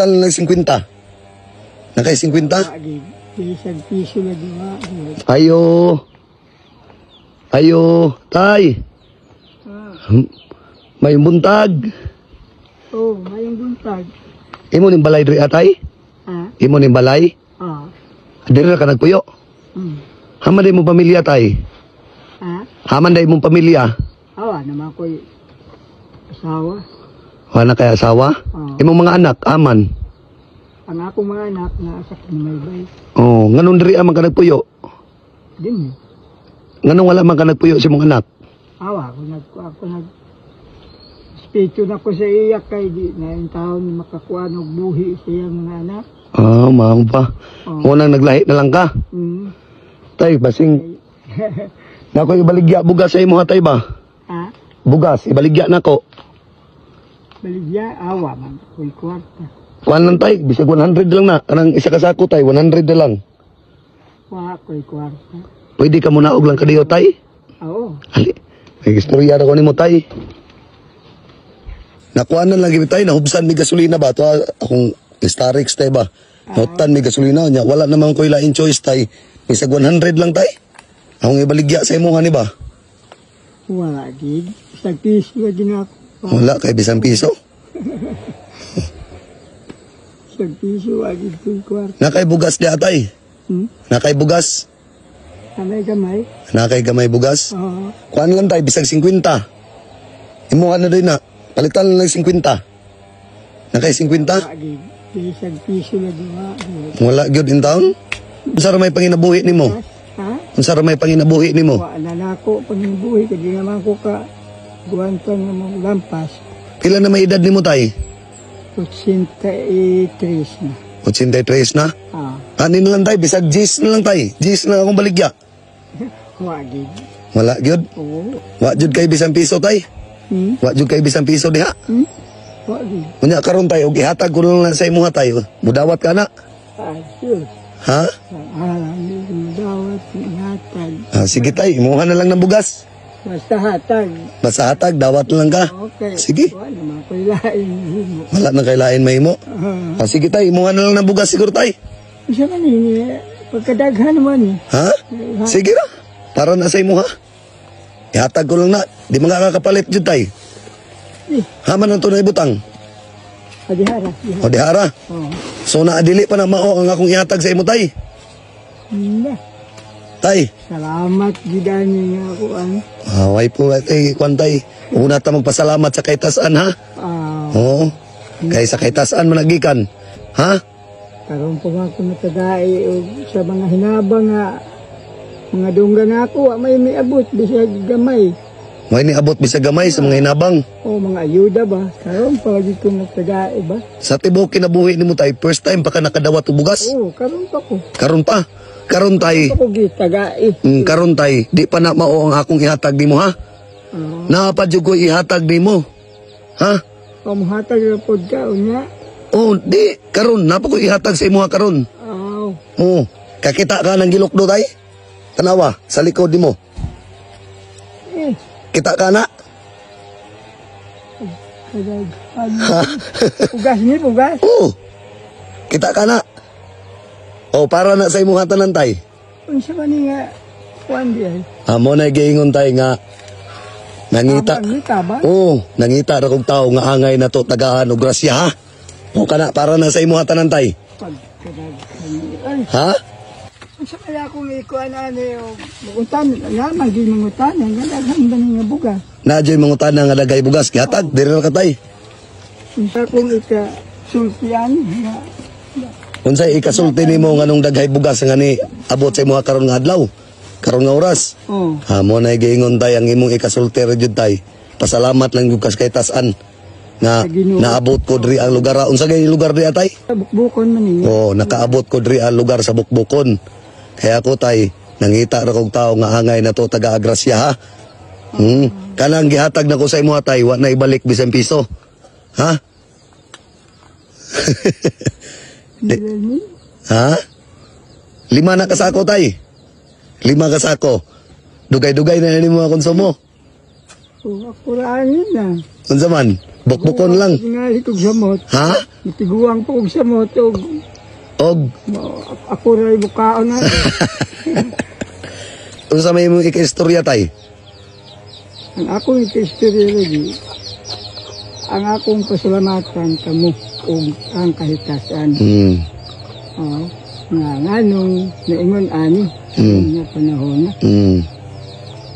Paliktan lang 50. Nakay 50? Isang piso na diba? Ayo. Ayo, tay. May buntag. Oh, mayong buntag. Imo ning balay diri atay? Ha? Imo ning balay? Diri ra ka nagpuyo. Haman day mo pamilya tay. Ha? Haman day mong pamilya. Awa naman ko'y asawa. Wala kay asawa? Imong mga anak aman. Ang akong mga anak na sa Kinaybay. Oh, nganong diri man ka nagpuyo? Din. Nganong wala man ka nagpuyo sa imong anak? Awa ako nag spito na ko sa iya kay di na yung taon makakuha ng buhi sa iyang mga anak. Maang pa. Munang naglahi na lang ka. Tay, basing nako ibaligya bugas sa imo ha tay ba? Ha? Bugas, ibaligya nako. Baligya, awa man ko'y kwarta. Kuan lang tay, bisag 100 lang na. Kanang isa ka sako tay, 100 na lang. Wa ko'y kwarta. Pwede ka muna og lang kadiyo tay? Oo. Ali, may istorya ra ko nimo tay. Nakuha na lang gibi tay, nahubsan mi gasolina ba? To akong Starix tay ba? Nahutan mi gasolina nya, wala naman ko ilain choice tay. Bisag 100 lang tay. Akong ibaligya sa imo ni ba? Wala gid. Isang piso na din ako. Wala kay bisang piso. Isang piso agad ko'y kwarta. Nakay bugas di atay. Nakay bugas. Kamay-kamay. Nakay gamay bugas. Oo. Kuan lang tay, bisag 50. Imo na din na. Palitan lang 50. Nakay 50? Agad. Isang piso na din ako. Wala gyud in town. Unsa ra may panginabuhi nimo? Ha? Unsa ra may panginabuhi nimo? Wala na ako pangbuhi kasi naman ko ka guwantan ng mga lampas. Pila na may edad nimo tay? 83 na. 83 na? Kanin na lang tay, bisag G's na lang tay. G's na akong baligya. Wagid. Wala gyud. Oo. Wa jud kay bisang piso tay. Wa jud kay bisang piso diha. Wagid. Unya karon tay og ihatag ko lang sa imuha tay. Mudawat ka na. Ayos. Ha? Dawat, hatag. Sige tay, imuha na lang ng bugas. Basta hatag. Basta hatag, dawat lang ka. Okay. Sige. Wala naman ko'y lain. Wala nang kailain may mo. Sige tay, imuha na lang ng bugas siguro tay. Isa man eh, pagkadaghan naman eh. Ha? Sige ra. Para na sa imuha. Ihatag ko lang na. Di mga kakapalit jud tay. Haman ang tunay butang. Adihara. O dihara. So naadili pa na mao ang akong ihatag sa imo tay. Hindi. Tay. Salamat gidan niya ako ang. Way po tay kwan tay. Una ta magpasalamat sa kaitasan ha. Oo. Kay sa kaitasan managikan. Ha? Karon po ako natagay sa mga hinabang nga mga dunggan ako may abot bisag gamay. May ni abot bisag gamay sa mga hinabang. O mga ayuda ba? Karon palagi ko natagay ba? Sa tibuok kinabuhi nimo tay, first time pa ka nakadawat og bugas? Oo, karon pa ko. Karon pa. Karon tay. Ako gitagay. Karon tay, di pa na mao ang akong ihatag nimo ha. Napadyo ko ihatag nimo. Ha? Pamuhatag na pod ka unya. Oh, di karon napa ko ihatag sa imo karon. Oh, kakita ka ng gilokdo tay? Tanawa sa likod nimo. Kita ka na? Ugas ni, ugas? Oo. Kita ka na? O, para na sa imuha tanan tay. Unsa man nga, kuan di ay? Amo na giingon tay nga, nangita. Nangita ba? Oo, nangita ra kong tao nga angay na to tagaan og grasya ha. O kana, para na sa imuha tanan tay. Ha? Unsa man akong ikuan ani o mugutan, naman gi mugutan, ang daghan ba nga bugas? Nadyo'y mangutan nga dagay bugas, gihatag, diri ra ka tay. Unsa kong ika sultian nga Unsay ikasulti nimo nganong daghay bugas nga ni abot sa imuha karon nga adlaw, karon nga oras. Amo na giingon tay ang imong ikasulti ra jud tay. Pasalamat lang gyud kas kay tasan nga naabot ko diri ang lugar. Unsa gay lugar di tay? Bukbukon man ni. Oh, nakaabot ko diri ang lugar sa Bukbukon. Kaya ko tay nangita ra kog tawo nga angay na to taga Agrasya ha. Kanang gihatag na ko sa imo tay wa na ibalik bisan piso. Ha? Ha? 5 na kasako tay. 5 kasako. Dugay-dugay na nimo konsumo. Ako raanin na. Unsa man? Bukbukon lang. Tingali kog samot. Ha? Itiguang po kog samot. Og, Ako rin bukaon na. unsa may imong ika-istorya tay? Ang akong istorya lagi, ang akong pasalamatan kamo o ang kahitasan. Oh, nga nganong naingon ani nga panahon na.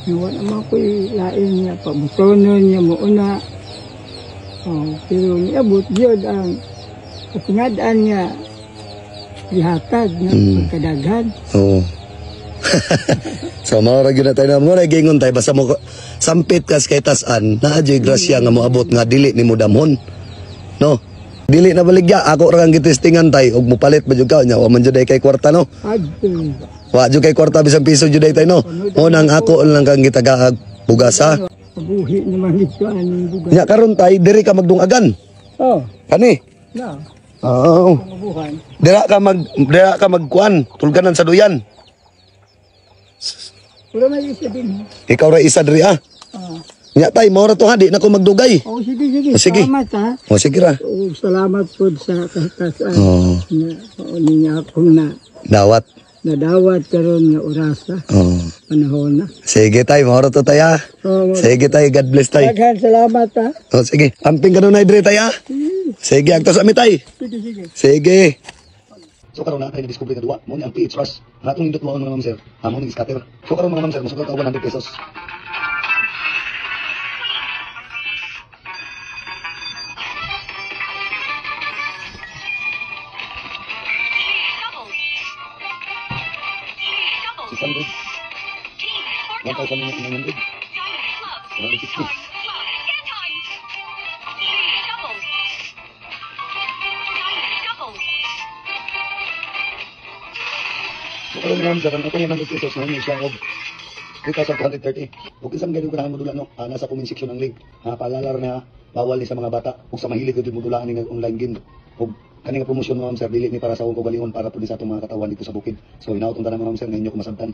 Nawa naman ko lain niya, pabutonon niya muna. Oh, pero niabot yun ang katingadaan niya gihatag na pagkadaghan. Oo. So mao ra gyud na tayo na mo na gingon tay basta mo sampit kas kay tas-an naa jay grasya nga moabot nga dili nimo damhon. No. Dili na baligya ako ra kang gitestingan tay og mopalit ba jud ka nya wa man jud ay kay kwarta no. Adto. Wa jud kay kwarta bisang piso jud ay tay no. Mo nang ako lang kang gitagaag bugasa. Pabuhi naman dito aning bugas. Nya karon tay diri ka magdungagan. Oh, Kani? na. Oo. Pabuhan. Dira ka magkuan tulganan sa duyan. Pero may isa din. Ikaw ra isa diri ah. Ah. Nya tay mao ra to ha di na ko magdugay. Oh, sige, sige. Oh, sige. Salamat ha. O sige ra. Oh, salamat po sa kahitasan. Oo. Na niya akong Dawat. nadawat karon nga oras ha. Oo. Panahon na. Sige tay, mao ra to tay ah. Oh, Sige tay, God bless tay. daghan salamat ha. O sige, amping ka na diri tay ah. Sige, agto sa mi tay. Sige, sige. Sige. So karon na tayo na-discover nga duwa, mo ni ang PH Rush. Natong indot mo mga ma'am sir. Amo ni scatter. So karon mga ma'am sir, masukat ka 100 pesos. Si Sandro. 1,900. 160. So karon mga ma'am sir, ang ako 100 pesos na yun siya og 3,230. Huwag isang ganyan ko na modula no. Nasa comment section ang link. Paalala na bawal ni sa mga bata. Huwag sa mahilig ko modulaan ng online game. Huwag kani nga promosyon mga ma'am sir, dili ni para sa akong kaugalingon para po sa atong mga katawan dito sa bukid. So inaot ang tanan mga ma'am sir, ngayon nyo kumasabtan.